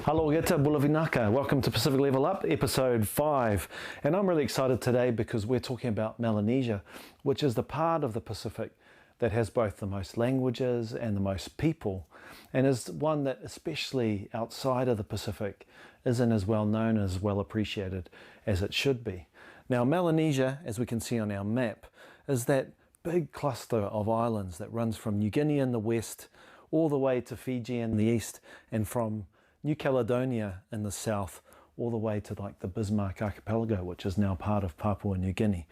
Hello, Geta Bulavinaka. Welcome to Pacific Level Up, episode 5. And I'm really excited today because we're talking about Melanesia, which is the part of the Pacific that has both the most languages and the most people, and is one that, especially outside of the Pacific, isn't as well known, as well appreciated as it should be. Now, Melanesia, as we can see on our map, is that big cluster of islands that runs from New Guinea in the west all the way to Fiji in the east, and from New Caledonia in the south all the way to like the Bismarck archipelago, which is now part of Papua New Guinea.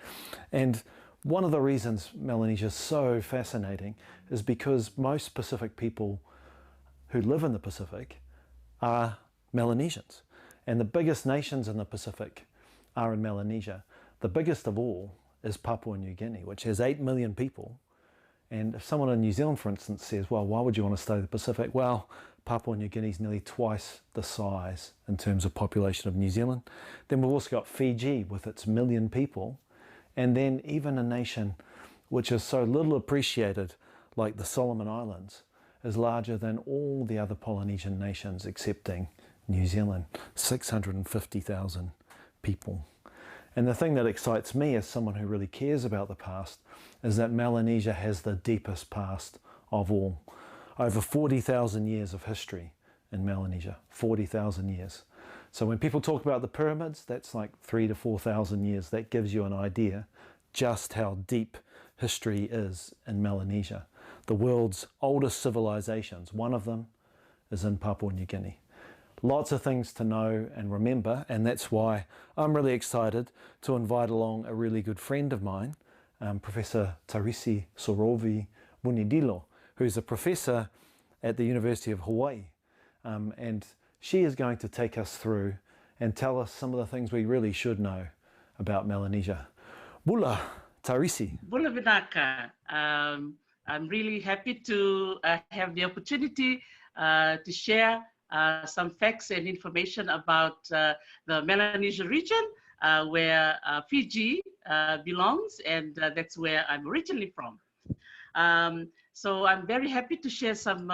And one of the reasons Melanesia is so fascinating is because most Pacific people who live in the Pacific are Melanesians, and the biggest nations in the Pacific are in Melanesia. The biggest of all is Papua New Guinea, which has 8 million people. And if someone in New Zealand, for instance, says, well, why would you want to study the Pacific? Well, Papua New Guinea is nearly twice the size in terms of population of New Zealand. Then we've also got Fiji with its 1 million people. And then even a nation which is so little appreciated, like the Solomon Islands, is larger than all the other Polynesian nations excepting New Zealand, 650,000 people. And the thing that excites me as someone who really cares about the past is that Melanesia has the deepest past of all. Over 40,000 years of history in Melanesia, 40,000 years. So when people talk about the pyramids, that's like 3,000 to 4,000 years. That gives you an idea just how deep history is in Melanesia. The world's oldest civilizations, one of them is in Papua New Guinea. Lots of things to know and remember, and that's why I'm really excited to invite along a really good friend of mine, Professor TARISI SOROVI-VUNIDILO, who's a professor at the University of Hawaii. And she is going to take us through and tell us some of the things we really should know about Melanesia. Bula, TARISI. Bula Vinaka. I'm really happy to have the opportunity to share some facts and information about the Melanesia region, where Fiji belongs, and that's where I'm originally from. So I'm very happy to share some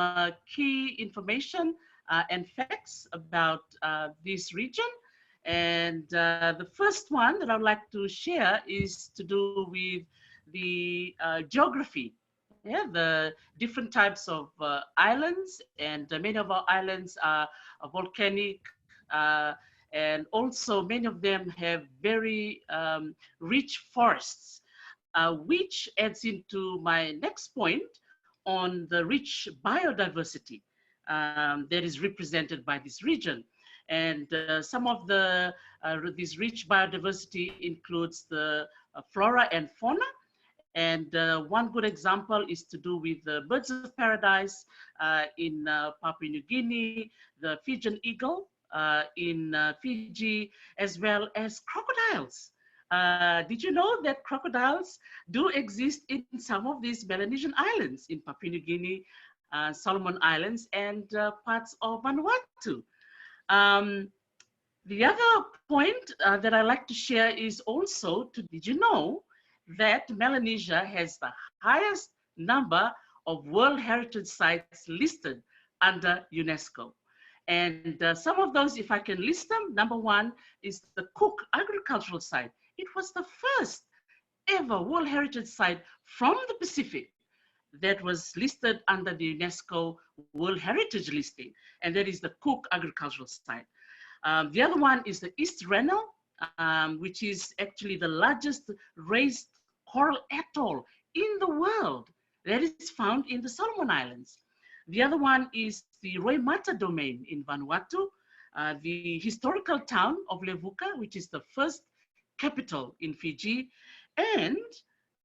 key information and facts about this region. And the first one that I would like to share is to do with the geography. Yeah, the different types of islands, and many of our islands are volcanic, and also many of them have very rich forests, which adds into my next point on the rich biodiversity that is represented by this region. And some of the this rich biodiversity includes the flora and fauna. And one good example is to do with the birds of paradise in Papua New Guinea, the Fijian eagle in Fiji, as well as crocodiles. Did you know that crocodiles do exist in some of these Melanesian islands, in Papua New Guinea, Solomon Islands, and parts of Vanuatu? The other point that I like to share is also did you know that Melanesia has the highest number of World Heritage Sites listed under UNESCO? And some of those, if I can list them, number one is the Cook Agricultural Site. It was the first ever World Heritage Site from the Pacific that was listed under the UNESCO World Heritage listing, and that is the Cook Agricultural Site. The other one is the East Rennell, which is actually the largest raised coral atoll in the world that is found in the Solomon Islands. The other one is the Roy Mata domain in Vanuatu, the historical town of Levuka, which is the first capital in Fiji, and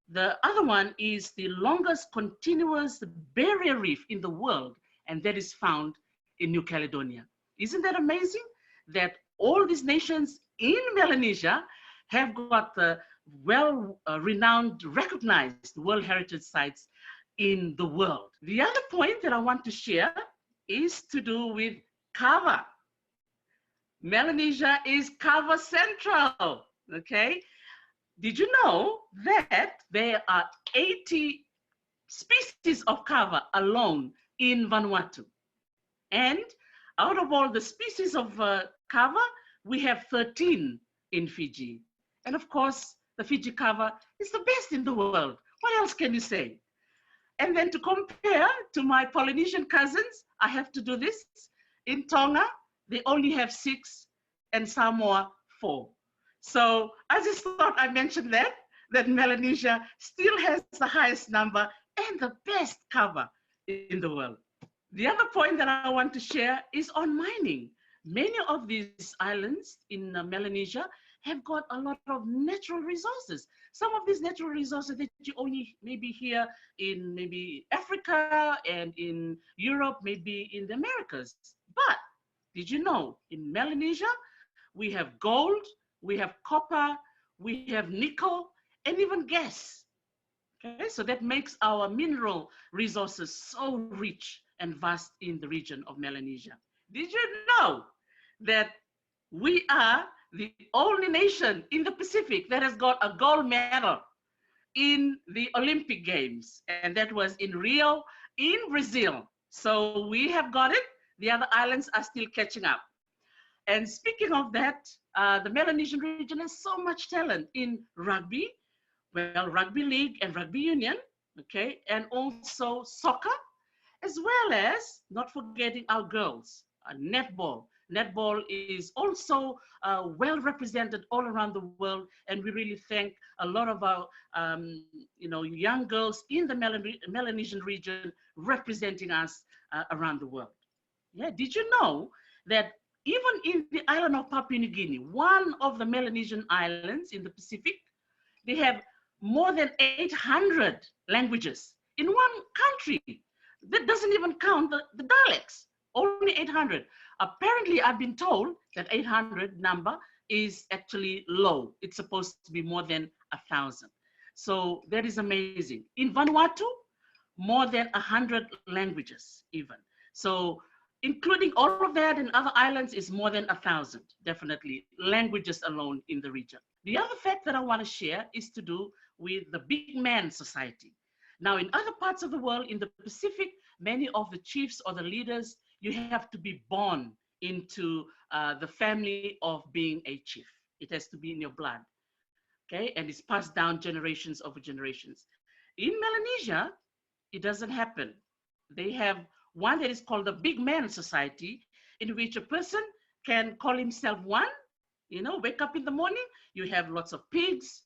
the other one is the longest continuous barrier reef in the world, and that is found in New Caledonia. Isn't that amazing that all these nations in Melanesia have got the well-renowned, recognized World Heritage Sites in the world? The other point that I want to share is to do with KAVA. Melanesia is KAVA Central, okay? Did you know that there are 80 species of KAVA alone in Vanuatu? And Out of all the species of kava, we have 13 in Fiji. And of course, the Fiji kava is the best in the world. What else can you say? And then to compare to my Polynesian cousins, I have to do this. In Tonga, they only have 6, and Samoa 4. So I just thought I mentioned that Melanesia still has the highest number and the best kava in the world. The other point that I want to share is on mining. Many of these islands in Melanesia have got a lot of natural resources. Some of these natural resources that you only maybe hear in maybe Africa and in Europe, maybe in the Americas. But did you know in Melanesia, we have gold, we have copper, we have nickel, and even gas. Okay, so that makes our mineral resources so rich and vast in the region of Melanesia. Did you know that we are the only nation in the Pacific that has got a gold medal in the Olympic Games? And that was in Rio, in Brazil. So we have got it. The other islands are still catching up. And speaking of that, the Melanesian region has so much talent in rugby, well, rugby league and rugby union, okay, and also soccer, as well as not forgetting our girls, netball. Netball is also well represented all around the world, and we really thank a lot of our young girls in the Melanesian region representing us around the world. Yeah, did you know that even in the island of Papua New Guinea, one of the Melanesian islands in the Pacific, they have more than 800 languages in one country. That doesn't even count the dialects, only 800. Apparently, I've been told that 800 number is actually low. It's supposed to be more than 1,000. So that is amazing. In Vanuatu, more than 100 languages even. So including all of that and other islands is more than 1,000, definitely, languages alone in the region. The other fact that I want to share is to do with the big man society. Now, in other parts of the world, in the Pacific, many of the chiefs or the leaders, you have to be born into the family of being a chief. It has to be in your blood, okay? And it's passed down generations over generations. In Melanesia, it doesn't happen. They have one that is called the big man society, in which a person can call himself one, wake up in the morning, you have lots of pigs,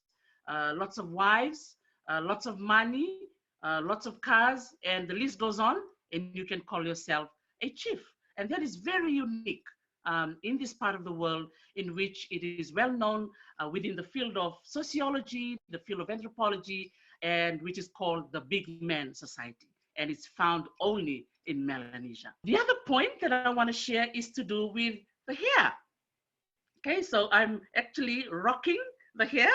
lots of wives, lots of money, lots of cars, and the list goes on, and you can call yourself a chief. And that is very unique in this part of the world, in which it is well known within the field of sociology, the field of anthropology, and which is called the big man society. And it's found only in Melanesia. The other point that I want to share is to do with the hair. Okay, so I'm actually rocking the hair,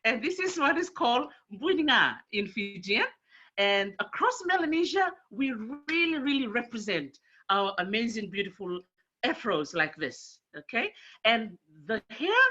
and this is what is called buninga in Fijian. And across Melanesia, we really, really represent our amazing, beautiful afros like this, okay? And the hair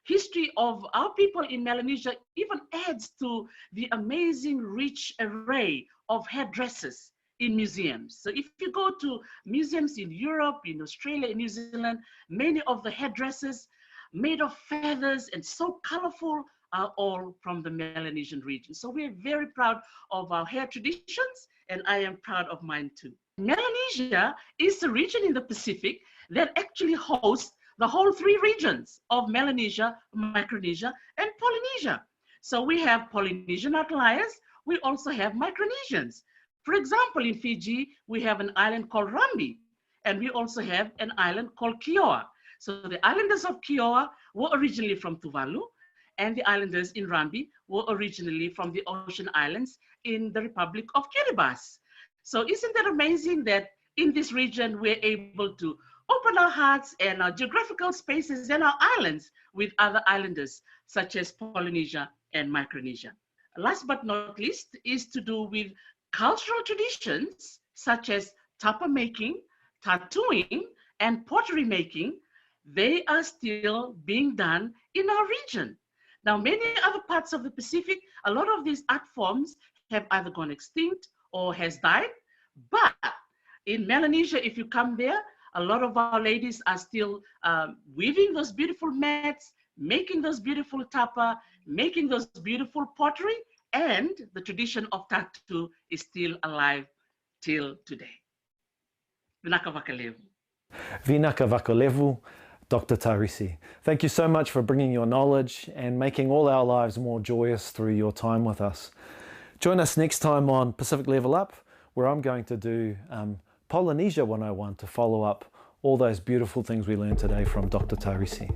history of our people in Melanesia even adds to the amazing, rich array of hairdresses in museums. So if you go to museums in Europe, in Australia, in New Zealand, many of the headdresses made of feathers and so colorful are all from the Melanesian region. So we're very proud of our hair traditions, and I am proud of mine too. Melanesia is the region in the Pacific that actually hosts the whole 3 regions of Melanesia, Micronesia, and Polynesia. So we have Polynesian outliers, we also have Micronesians. For example, in Fiji, we have an island called Rambi, and we also have an island called Kioa. So the islanders of Kioa were originally from Tuvalu, and the islanders in Rambi were originally from the Ocean Islands in the Republic of Kiribati. So isn't that amazing that in this region, we're able to open our hearts and our geographical spaces and our islands with other islanders, such as Polynesia and Micronesia. Last but not least is to do with cultural traditions, such as tapa making, tattooing, and pottery making. They are still being done in our region. Now, many other parts of the Pacific, a lot of these art forms have either gone extinct or has died. But in Melanesia, if you come there, a lot of our ladies are still weaving those beautiful mats, making those beautiful tapa, making those beautiful pottery, and the tradition of tattoo is still alive till today. Vinaka vakalevu. Vinaka vakalevu, Dr. Tarisi. Thank you so much for bringing your knowledge and making all our lives more joyous through your time with us. Join us next time on Pacific Level Up, where I'm going to do Polynesia 101 to follow up all those beautiful things we learned today from Dr. Tarisi.